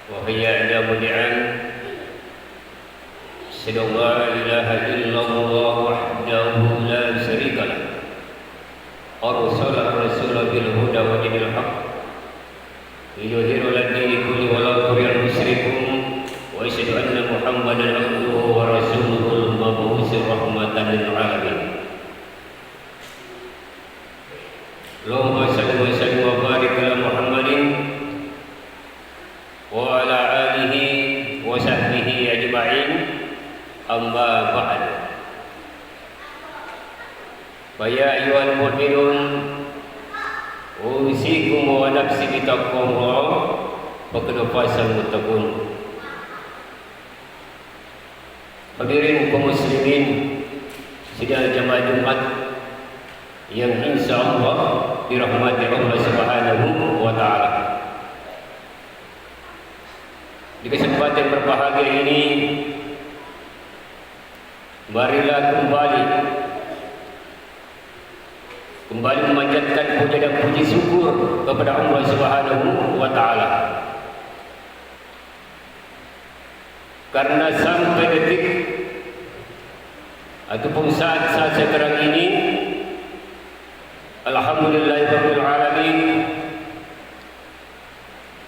وهي أعلام النعم. أشهد أن لا إله إلا الله وحده لا شريك له أرسل الرسول بالهدى ودين الحق ليظهره على الدين كله ولو كره المشركون وأشهد أن محمدا عبده ورسوله المبعوث رحمة للعالمين. اللهم صل وسلم وبارك على محمد وعلى آله وصحبه أجمعين. أما بعد، فيا أيها المؤمنون أوصيكم ونفسي بتقوى الله فقد فاز المتقون. Hadirin kaum muslimin sidang jamaah Jumat yang insyaallah dirahmati Allah Subhanahu wa taala. Di kesempatan berbahagia ini, marilah kembali memanjatkan puja dan puji syukur kepada Allah Subhanahu wa taala. Karena sampai detik ataupun saat sekarang ini, alhamdulillahirabbil alamin,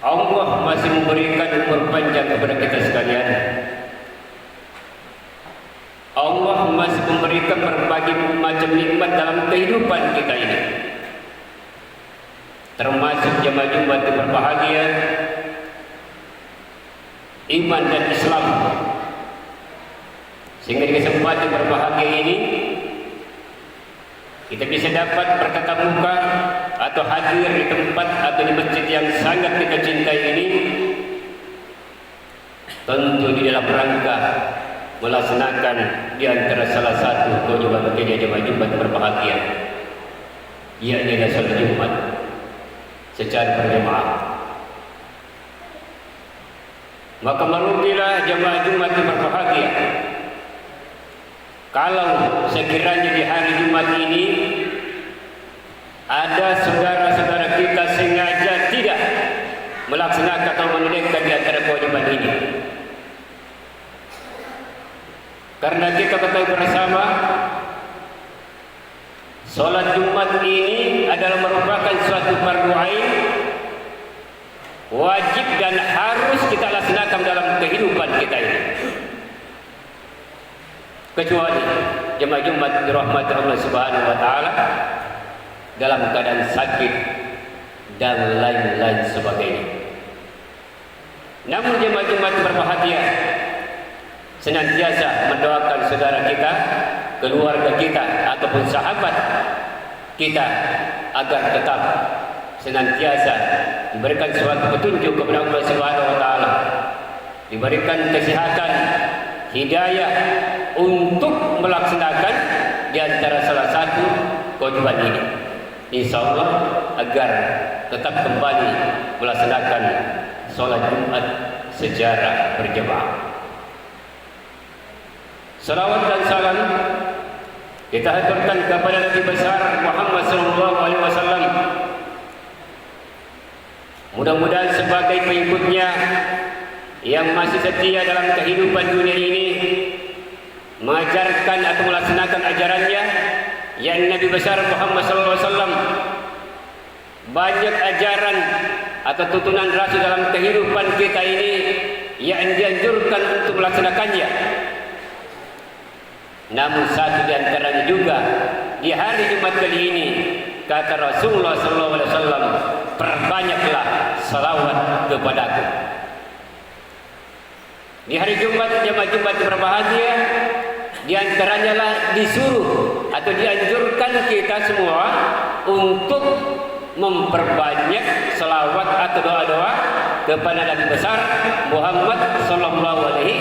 Allah masih memberikan umur panjang kepada kita sekalian. Allah masih memberikan berbagai macam nikmat dalam kehidupan kita ini, termasuk jemaah Jumat yang berbahagia, iman dan Islam. Sehingga di kesempatan berbahagia ini kita bisa dapat bertatap muka atau hadir di tempat atau di masjid yang sangat kita cintai ini, tentu di dalam rangka melaksanakan di antara salah satu kewajiban kita jemaah Jumat berbahagia, yakni salat Jumat secara berjamaah. Maka merugilah jemaah Jumat yang berbahagia kalau sekiranya di hari Jumat ini ada saudara-saudara kita sengaja tidak melaksanakan atau menunaikan di antara kewajiban ini. Karena kita ketahui bersama, sholat Jumat ini adalah merupakan suatu fardu ain, wajib dan harus kita laksanakan dalam kehidupan kita ini. Kecuali jemaah Jumat dirahmati Allah Subhanahu wa taala dalam keadaan sakit dan lain-lain sebagainya. Namun jemaah Jumat berbahagia senantiasa mendoakan saudara kita, keluarga kita ataupun sahabat kita agar tetap senantiasa diberikan suatu petunjuk kepada Allah Subhanahu wa taala, diberikan kesehatan, hidayah untuk melaksanakan di antara salah satu kewajiban ini, insyaallah agar tetap kembali melaksanakan sholat Jumat secara berjamaah. Salawat dan salam kita haturkan kepada Nabi besar Muhammad sallallahu alaihi wasallam. Mudah-mudahan sebagai pengikutnya yang masih setia dalam kehidupan dunia ini, mengajarkan atau melaksanakan ajarannya, yang Nabi besar Muhammad sallallahu alaihi wasallam, banyak ajaran atau tuntunan Rasul dalam kehidupan kita ini yang dianjurkan untuk melaksanakannya. Namun satu di antaranya juga di hari Jumat kali ini, kata Rasulullah sallallahu alaihi wasallam, perbanyaklah salawat kepadaku. Di hari Jumat, jemaah Jumat berbahagia, di antaranya lah disuruh atau dianjurkan kita semua untuk memperbanyak selawat atau doa-doa kepada Nabi besar Muhammad sallallahu alaihi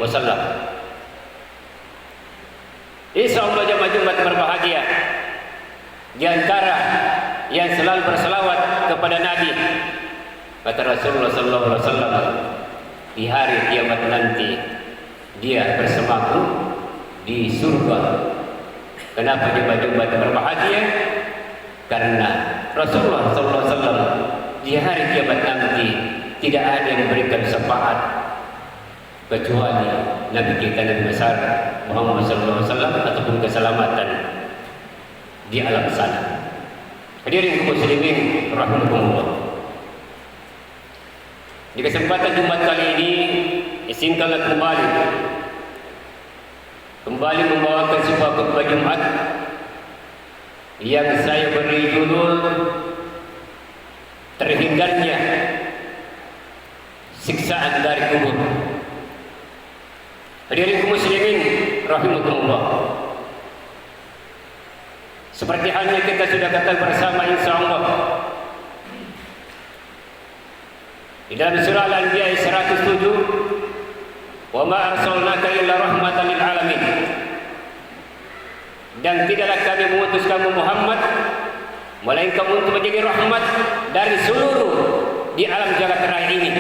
wasallam. Insyaallah jemaah Jumat berbahagia, di antara yang selalu berselawat kepada Nabi, kata Rasulullah sallallahu alaihi wasallam, di hari kiamat nanti dia bersamaku di surga. Kenapa jemaah Jumat berbahagia? Karena Rasulullah sallallahu alaihi wasallam di hari kiamat nanti tidak ada yang memberikan syafaat kecuali Nabi kita Nabi besar Muhammad sallallahu alaihi wasallam ataupun keselamatan di alam sana. Hadirin muslimin rahimakumullah. Di kesempatan Jumat kali ini izinkanlah kembali membawakan sebuah khutbah Jumat yang saya beri judul terhindarnya siksaan dari kubur. Hadirin muslimin rahimakumullah. Seperti halnya kita sudah katakan bersama insyaallah di dalam surah Al-Anbiya 107, "Wa ma arsalnaka illa rahmatan lil alamin." Dan tidaklah kami mengutus kamu Muhammad melainkan untuk menjadi rahmat dari seluruh di alam jagat raya ini.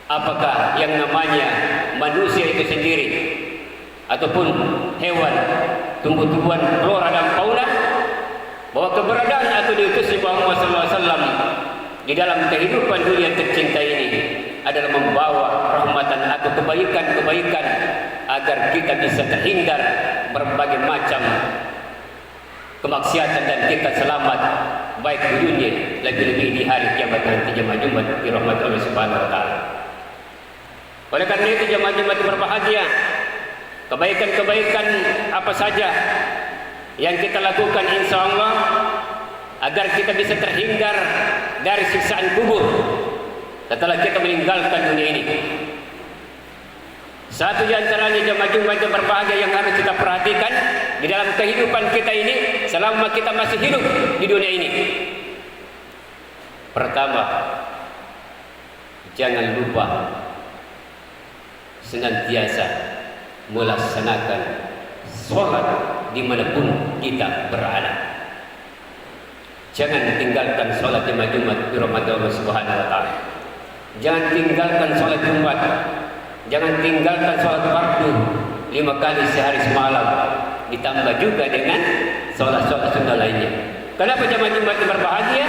Apakah yang namanya manusia itu sendiri ataupun hewan, tumbuh-tumbuhan, flora dan fauna, bahwa keberadaan atau diutus Muhammad SAW di dalam kehidupan dunia tercinta ini adalah membawa rahmatan atau kebaikan-kebaikan agar kita bisa terhindar berbagai macam kemaksiatan dan kita selamat baik di dunia lebih-lebih di hari kiamat nanti jemaah Jumat di rahmat Allah Subhanahu wa taala. Oleh karena itu jemaah Jumat berbahagia, kebaikan-kebaikan apa saja yang kita lakukan insyaallah agar kita bisa terhindar dari siksaan kubur setelah kita meninggalkan dunia ini. Satu di antaranya jemaah Jumat yang berbahagia yang harus kita perhatikan di dalam kehidupan kita ini selama kita masih hidup di dunia ini. Pertama, jangan lupa senantiasa melaksanakan sholat dimanapun kita berada. Jangan tinggalkan sholat jemaah Jumat di rahmat Allah Subhanahu wa taala. Jangan tinggalkan sholat Jumat. Jangan tinggalkan sholat fardu 5 kali sehari semalam, ditambah juga dengan sholat-sholat sunnah lainnya. Kenapa jemaah Jumat berbahagia?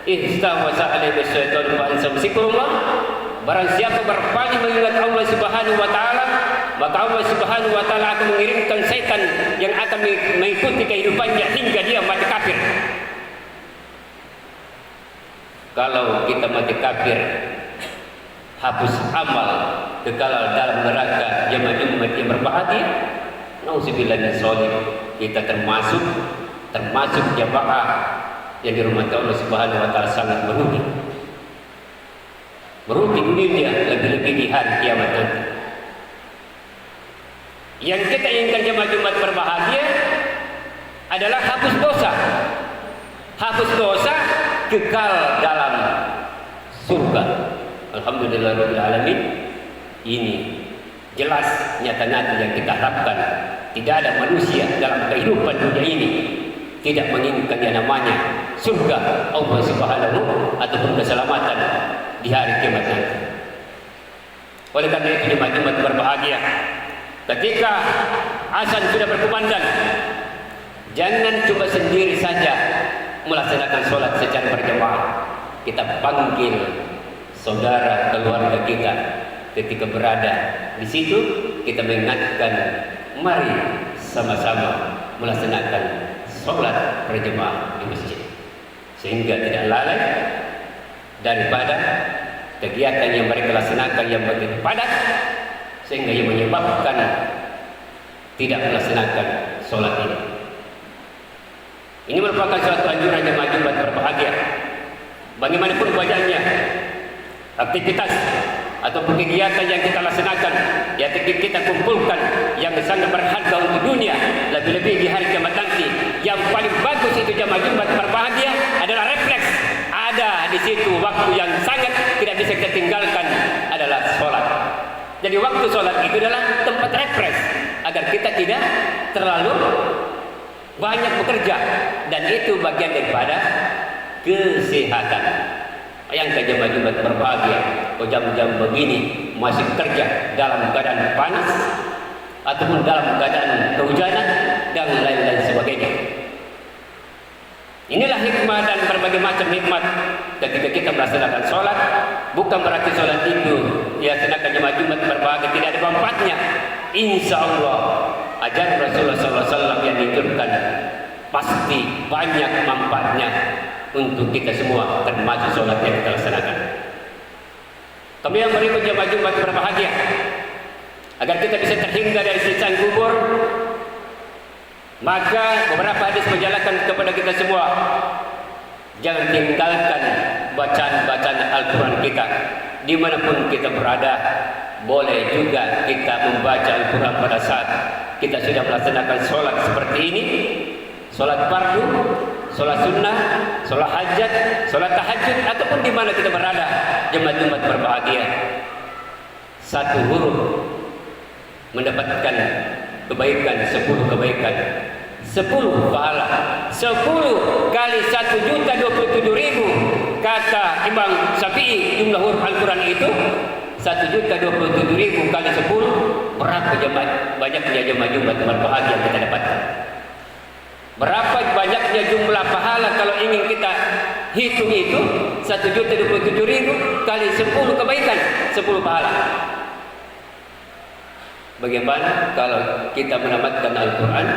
Istawasa alaihi syaitan wa ansam zikrullah. Barang siapa berpaling mengingat Allah Subhanahu wa taala, maka Allah Subhanahu wa taala akan mengirimkan setan yang akan mengikuti kehidupannya hingga dia mati kafir. Kalau kita mati kafir, hapus amal, kekal dalam neraka jemaah Jumat yang berbahagia. Nauzubillah min dzalik. Kita termasuk jamaah yang dirahmati Allah Subhanahu wa taala sangat merugi dunia lebih-lebih di hari kiamat nanti. Yang kita inginkan jemaah Jumat berbahagia adalah hapus dosa, kekal dalam surga. Alhamdulillahirabbil alamin. Ini jelas nyata-nyata yang kita harapkan. Tidak ada manusia dalam kehidupan dunia ini tidak menginginkan yang namanya surga Allah Subhanahu ataupun keselamatan di hari kiamat nanti. Oleh karena itu jemaah Jumat berbahagia, ketika azan sudah berkumandang, jangan coba sendiri saja melaksanakan sholat secara berjamaah. Kita panggil saudara keluarga kita ketika berada di situ, kita mengingatkan, mari sama-sama melaksanakan sholat berjamaah di masjid, sehingga tidak lalai daripada kegiatan yang mereka laksanakan yang begitu padat, sehingga yang menyebabkan tidak melaksanakan sholat ini. Ini merupakan suatu anjuran jemaah Jumat berbahagia. Bagaimanapun bacaannya, aktivitas ataupun kegiatan yang kita laksanakan, yang kita kumpulkan yang sangat berharga untuk dunia, lebih-lebih di hari kiamat nanti. Yang paling bagus itu jemaah Jumat berbahagia adalah refleks. Ada di situ waktu yang sangat tidak bisa kita tinggalkan adalah sholat. Jadi waktu sholat itu adalah tempat refresh agar kita tidak terlalu banyak bekerja, dan itu bagian daripada kesehatan. Yang jemaah Jumat berbahagia, jam-jam begini masih kerja dalam keadaan panas ataupun dalam keadaan kehujanan dan lain-lain sebagainya. Inilah hikmah dan berbagai macam hikmat ketika kita melaksanakan sholat. Bukan berarti sholat itu dilaksanakan jemaah Jumat berbahagia tidak ada manfaatnya. Insya Allah ajaran Rasulullah SAW yang diturunkan pasti banyak manfaatnya untuk kita semua, termasuk sholat yang kita laksanakan. Kemudian berikut jemaah Jumat berbahagia, agar kita bisa terhindar dari siksaan kubur, maka beberapa hadis menjelaskan kepada kita semua, jangan tinggalkan bacaan-bacaan Al-Quran kita dimanapun kita berada. Boleh juga kita membaca Al-Quran pada saat kita sudah melaksanakan sholat seperti ini, sholat fardu, sholat sunnah, sholat hajat, sholat tahajud, ataupun di mana kita berada. Jemaah Jumat berbahagia, satu huruf mendapatkan kebaikan 10 kebaikan, 10 pahala, 10 kali 1.027.000 kata Imam Syafi'i. Jumlah huruf Al-Quran itu 1.027.000 kali 10. Berapa banyaknya jemaah Jumat berbahagia yang kita dapatkan? Berapa banyaknya jumlah pahala kalau ingin kita hitung itu? 1.027.000 kali 10 kebaikan, 10 pahala. Bagaimana kalau kita menamatkan Al-Quran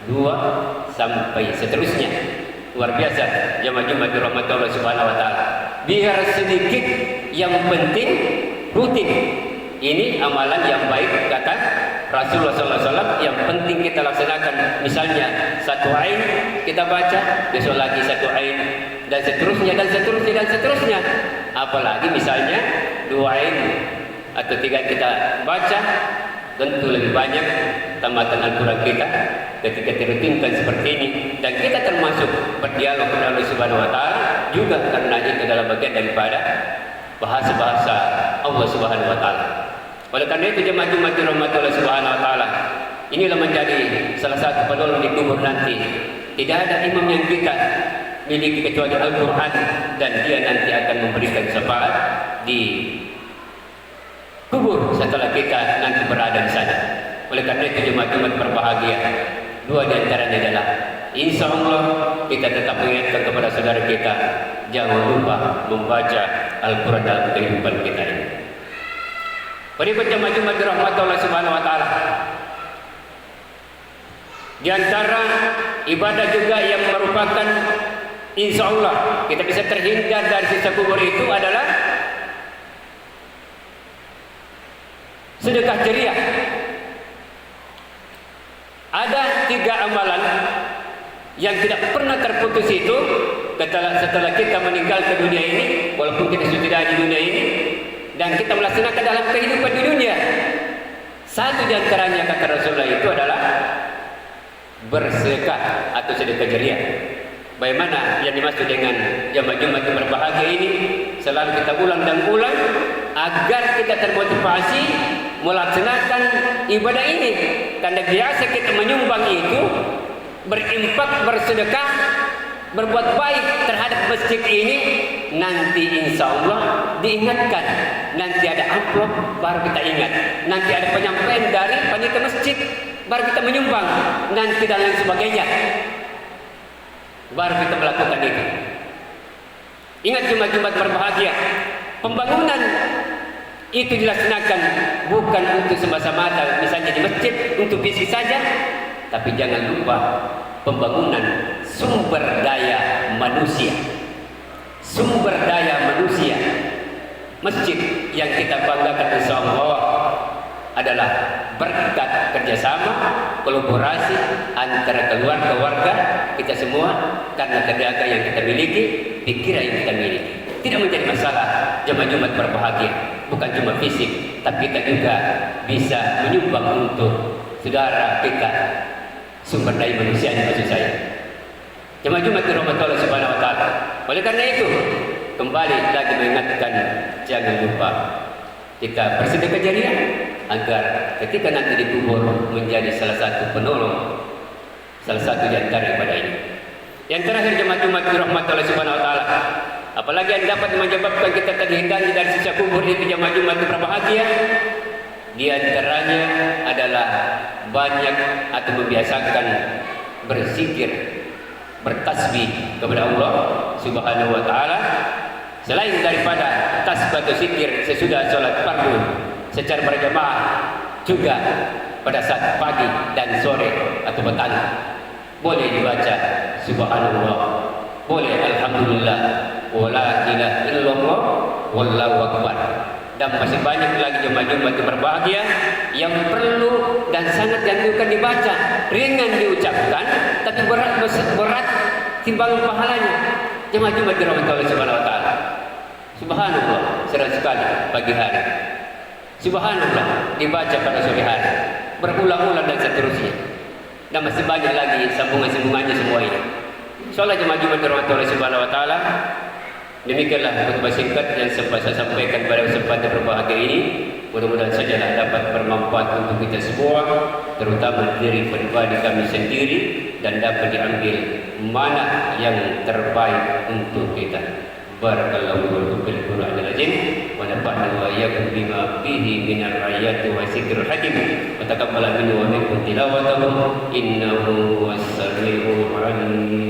2 sampai seterusnya? Luar biasa jemaah Jumat dirahmati Allah Subhanahu wa taala. Biar sedikit, yang penting rutin. Ini amalan yang baik kata Rasulullah SAW. Yang penting kita laksanakan. Misalnya 1 ain kita baca, besok lagi 1 ain, dan seterusnya dan seterusnya dan seterusnya. Apalagi misalnya 2 ain atau 3 kita baca, tentu lebih banyak tamatan Al-Quran kita ketika dirutinkan seperti ini. Dan kita termasuk berdialog dengan Allah Subhanahu wa taala juga, karena itu adalah bagian daripada bahasa-bahasa Allah Subhanahu wa taala. Oleh karena itu jemaah Jumat dirahmati Allah Subhanahu wa taala, inilah menjadi salah satu penolong di kubur nanti. Tidak ada imam yang kita miliki kecuali Al-Quran, dan dia nanti akan memberikan syafaat di kubur setelah kita nanti berada di sana. Oleh karena itu jemaah Jumat berbahagia, 2 di antaranya adalah insya Allah kita tetap mengingatkan kepada saudara kita, jangan lupa membaca Al-Quran dalam kehidupan kita ini. Berikut jemaah Jumat dirahmati Allah Subhanahu wa taala, di antara ibadah juga yang merupakan insya Allah kita bisa terhindar dari siksa kubur itu adalah sedekah jariah. Ada 3 amalan yang tidak pernah terputus itu setelah kita meninggal ke dunia ini, walaupun kita sudah tidak di dunia ini, dan kita melaksanakan dalam kehidupan di dunia. Satu di antaranya kata Rasulullah itu adalah bersedekah atau sedekah jariah. Bagaimana yang dimaksud dengan jemaah Jumat yang berbahagia ini? Selalu kita ulang dan ulang agar kita termotivasi melaksanakan ibadah ini. Karena biasa kita menyumbang itu, berinfak, bersedekah, berbuat baik terhadap masjid ini, nanti insya Allah diingatkan. Nanti ada amplop, baru kita ingat. Nanti ada penyampaian dari panitia masjid, baru kita menyumbang. Nanti dan lain sebagainya, baru kita melakukan itu. Ingat Jumat-Jumat berbahagia, pembangunan itu dilaksanakan bukan untuk semata-mata misalnya di masjid untuk fisik saja, tapi jangan lupa pembangunan sumber daya manusia. Sumber daya manusia. Masjid yang kita banggakan insya Allah adalah berkat kerjasama, kolaborasi antara keluarga-warga kita semua, karena tenaga yang kita miliki, pikiran yang kita miliki. Tidak menjadi masalah jemaah Jumat berbahagia, bukan cuma fisik, tapi kita juga bisa menyumbang untuk saudara kita, sumber daya manusia ini maksud saya. Jemaah Jumat dirahmati Allah Subhanahu wa taala. Oleh karena itu, kembali lagi mengingatkan, jangan lupa kita bersedekah jariah agar ketika nanti dikubur menjadi salah satu penolong, salah satu di antara ibadah ini. Yang terakhir jemaah Jumat dirahmati Allah Subhanahu wa taala, apalagi yang dapat menyebabkan kita terhindar dari siksa kubur itu jemaah Jumat berbahagia, di antaranya adalah banyak atau membiasakan berzikir bertasbih kepada Allah Subhanahu wa taala selain daripada tasbih atau zikir sesudah sholat fardu secara berjamaah, juga pada saat pagi dan sore atau petang boleh dibaca subhanallah, boleh alhamdulillah, wala ilaha illallah, wallahu akbar. Dan masih banyak lagi jemaah-jemaah yang berbahagia yang perlu dan sangat dianjurkan dibaca. Ringan diucapkan tapi berat timbangan pahalanya. Jemaah-jemaah dirahmati Allah Subhanahu wa taala. Subhanallah sering sekali pagi hari. Subhanallah dibaca pada sore hari, berulang-ulang dan seterusnya. Dan masih banyak lagi sambungan-sambungannya semua ini. Insyaallah jemaah-jemaah dirahmati Allah Subhanahu wa taala. Demikianlah khutbah singkat yang sempat saya sampaikan pada kesempatan berbahagia ini. Mudah-mudahan sajalah dapat bermanfaat untuk kita semua, terutama diri pribadi kami sendiri, dan dapat diambil mana yang terbaik untuk kita. Barakallahu lakum fil Qur'anil azim wa nafa'ana wa iyyakum bima fihi minal ayati wa dzikril hakim wa taqabbal minna wa minkum tilawatahu innahu was-sami'ul 'alim.